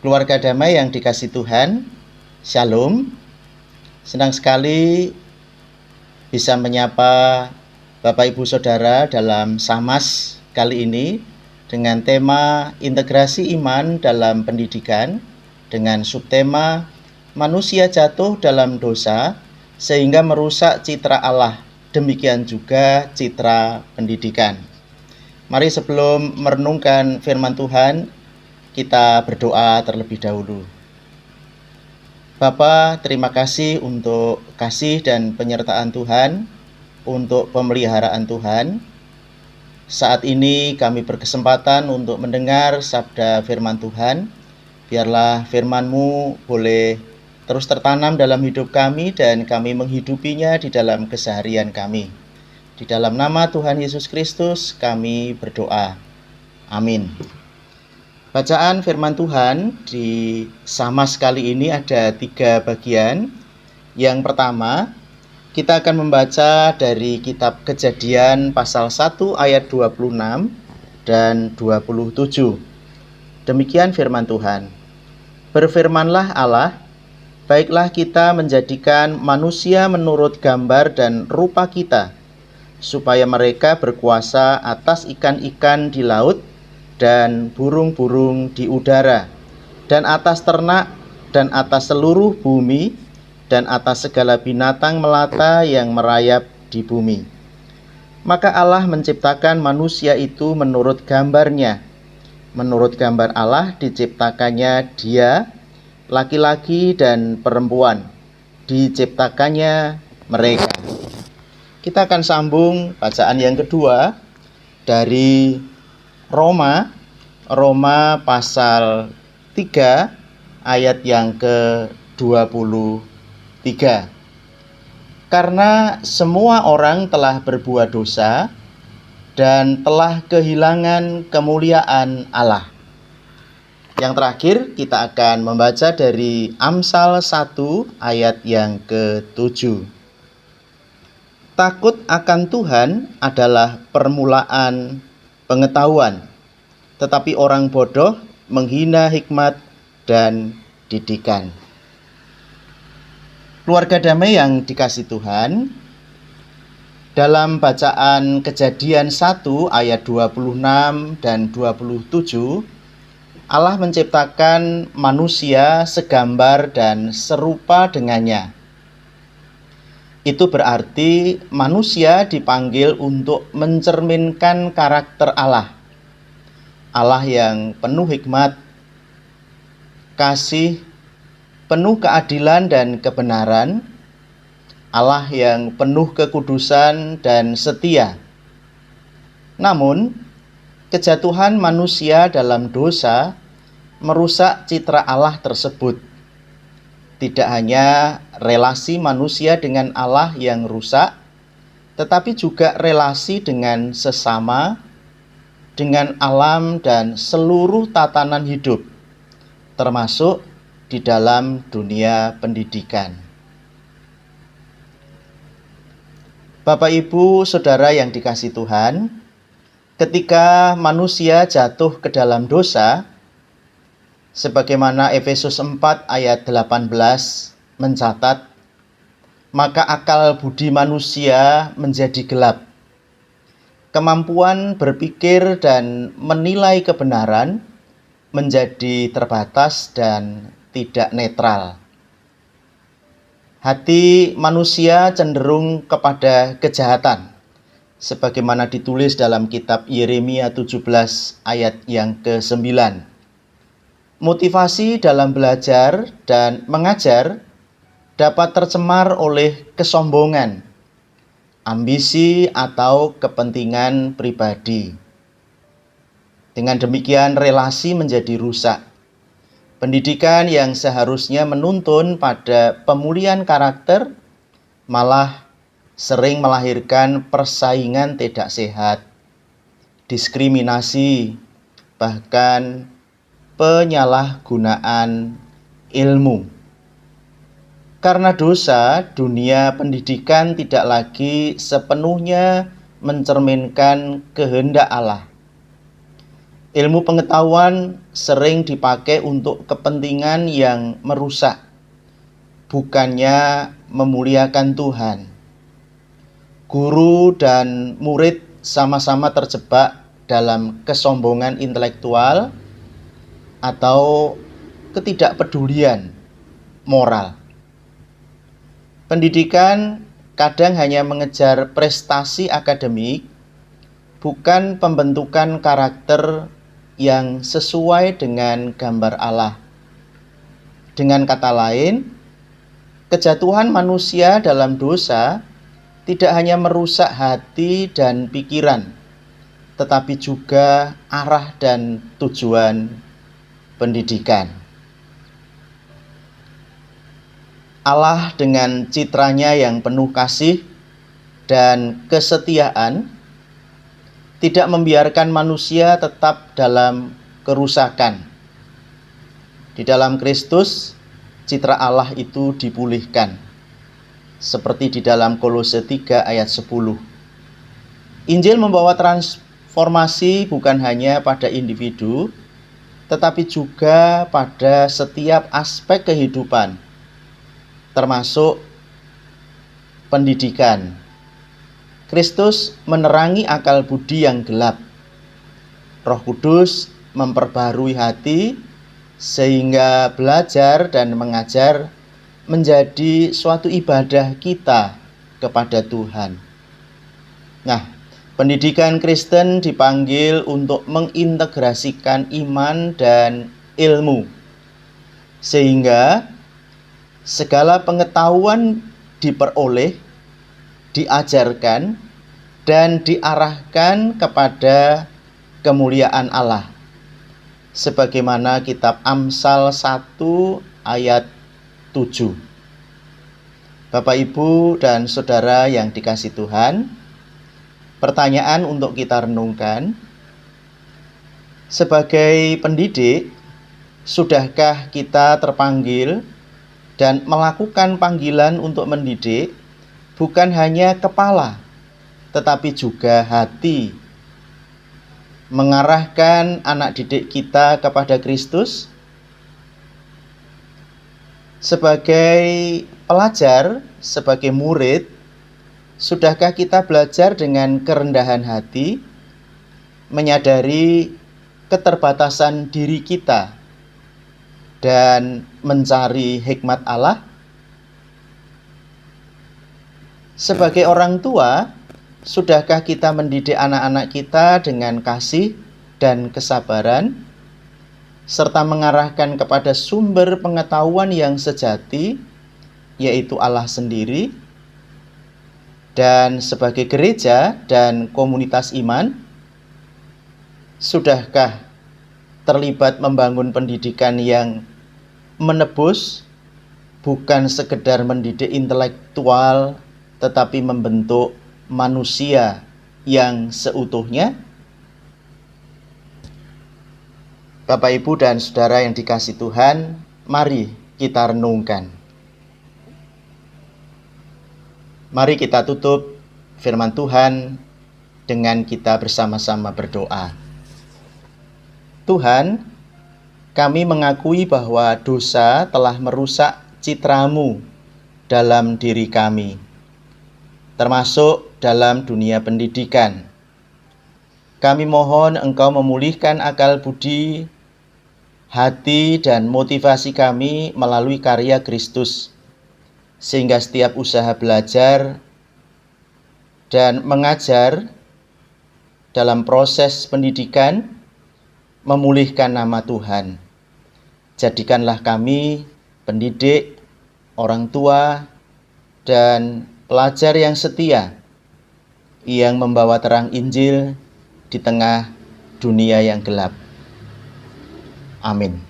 Keluarga damai yang dikasih Tuhan, Shalom. Senang sekali bisa menyapa Bapak Ibu Saudara dalam Samas kali ini dengan tema integrasi iman dalam pendidikan dengan subtema manusia jatuh dalam dosa sehingga merusak citra Allah, demikian juga citra pendidikan. Mari sebelum merenungkan firman Tuhan, kita berdoa terlebih dahulu. Bapa, terima kasih untuk kasih dan penyertaan Tuhan, untuk pemeliharaan Tuhan. Saat ini kami berkesempatan untuk mendengar sabda firman Tuhan. Biarlah firman-Mu boleh terus tertanam dalam hidup kami dan kami menghidupinya di dalam keseharian kami. Di dalam nama Tuhan Yesus Kristus kami berdoa. Amin. Bacaan firman Tuhan di Samas kali ini ada 3 bagian. Yang pertama, kita akan membaca dari kitab Kejadian pasal 1 ayat 26 dan 27. Demikian firman Tuhan. Berfirmanlah Allah, baiklah kita menjadikan manusia menurut gambar dan rupa kita, supaya mereka berkuasa atas ikan-ikan di laut, dan burung-burung di udara, dan atas ternak, dan atas seluruh bumi, dan atas segala binatang melata yang merayap di bumi. Maka Allah menciptakan manusia itu menurut gambarnya. Menurut gambar Allah diciptakannya dia, laki-laki dan perempuan. Diciptakannya mereka. Kita akan sambung bacaan yang kedua dari Roma pasal 3 ayat yang ke-23. Karena semua orang telah berbuat dosa dan telah kehilangan kemuliaan Allah. Yang terakhir kita akan membaca dari Amsal 1 ayat yang ke-7. Takut akan Tuhan adalah permulaan pengetahuan, tetapi orang bodoh menghina hikmat dan didikan. Keluarga damai yang dikasih Tuhan, dalam bacaan Kejadian 1 ayat 26 dan 27, Allah menciptakan manusia segambar dan serupa dengannya. Itu berarti manusia dipanggil untuk mencerminkan karakter Allah. Allah yang penuh hikmat, kasih, penuh keadilan dan kebenaran. Allah yang penuh kekudusan dan setia. Namun, kejatuhan manusia dalam dosa merusak citra Allah tersebut. Tidak hanya relasi manusia dengan Allah yang rusak, tetapi juga relasi dengan sesama, dengan alam dan seluruh tatanan hidup, termasuk di dalam dunia pendidikan. Bapak, Ibu, Saudara yang dikasih Tuhan, ketika manusia jatuh ke dalam dosa, sebagaimana Efesus 4 ayat 18 mencatat, maka akal budi manusia menjadi gelap. Kemampuan berpikir dan menilai kebenaran menjadi terbatas dan tidak netral. Hati manusia cenderung kepada kejahatan, sebagaimana ditulis dalam kitab Yeremia 17 ayat yang ke-9. Motivasi dalam belajar dan mengajar dapat tercemar oleh kesombongan, ambisi atau kepentingan pribadi. Dengan demikian relasi menjadi rusak. Pendidikan yang seharusnya menuntun pada pemulihan karakter malah sering melahirkan persaingan tidak sehat, diskriminasi, bahkan penyalahgunaan ilmu. Karena dosa, dunia pendidikan tidak lagi sepenuhnya mencerminkan kehendak Allah. Ilmu pengetahuan sering dipakai untuk kepentingan yang merusak, bukannya memuliakan Tuhan. Guru dan murid sama-sama terjebak dalam kesombongan intelektual atau ketidakpedulian moral. Pendidikan kadang hanya mengejar prestasi akademik, bukan pembentukan karakter yang sesuai dengan gambar Allah. Dengan kata lain, kejatuhan manusia dalam dosa tidak hanya merusak hati dan pikiran, tetapi juga arah dan tujuan pendidikan. Allah dengan citranya yang penuh kasih dan kesetiaan tidak membiarkan manusia tetap dalam kerusakan. Di dalam Kristus, citra Allah itu dipulihkan, seperti di dalam Kolose 3 ayat 10. Injil membawa transformasi bukan hanya pada individu, tetapi juga pada setiap aspek kehidupan, termasuk pendidikan. Kristus menerangi akal budi yang gelap. Roh Kudus memperbarui hati sehingga belajar dan mengajar menjadi suatu ibadah kita kepada Tuhan. Nah, pendidikan Kristen dipanggil untuk mengintegrasikan iman dan ilmu, sehingga segala pengetahuan diperoleh, diajarkan, dan diarahkan kepada kemuliaan Allah. Sebagaimana kitab Amsal 1 ayat 7. Bapak, Ibu, dan Saudara yang dikasihi Tuhan, pertanyaan untuk kita renungkan. Sebagai pendidik, sudahkah kita terpanggil dan melakukan panggilan untuk mendidik bukan hanya kepala, tetapi juga hati, mengarahkan anak didik kita kepada Kristus? Sebagai pelajar, sebagai murid, sudahkah kita belajar dengan kerendahan hati, menyadari keterbatasan diri kita, dan mencari hikmat Allah? Sebagai orang tua, sudahkah kita mendidik anak-anak kita dengan kasih dan kesabaran, serta mengarahkan kepada sumber pengetahuan yang sejati, yaitu Allah sendiri? Dan sebagai gereja dan komunitas iman, sudahkah terlibat membangun pendidikan yang menebus, bukan sekedar mendidik intelektual, tetapi membentuk manusia yang seutuhnya? Bapak, Ibu, dan Saudara yang dikasihi Tuhan, mari kita renungkan. Mari kita tutup firman Tuhan dengan kita bersama-sama berdoa. Tuhan, kami mengakui bahwa dosa telah merusak citra-Mu dalam diri kami, termasuk dalam dunia pendidikan. Kami mohon Engkau memulihkan akal budi, hati, dan motivasi kami melalui karya Kristus, sehingga setiap usaha belajar dan mengajar dalam proses pendidikan memulihkan nama Tuhan. Jadikanlah kami pendidik, orang tua, dan pelajar yang setia, yang membawa terang Injil di tengah dunia yang gelap. Amin.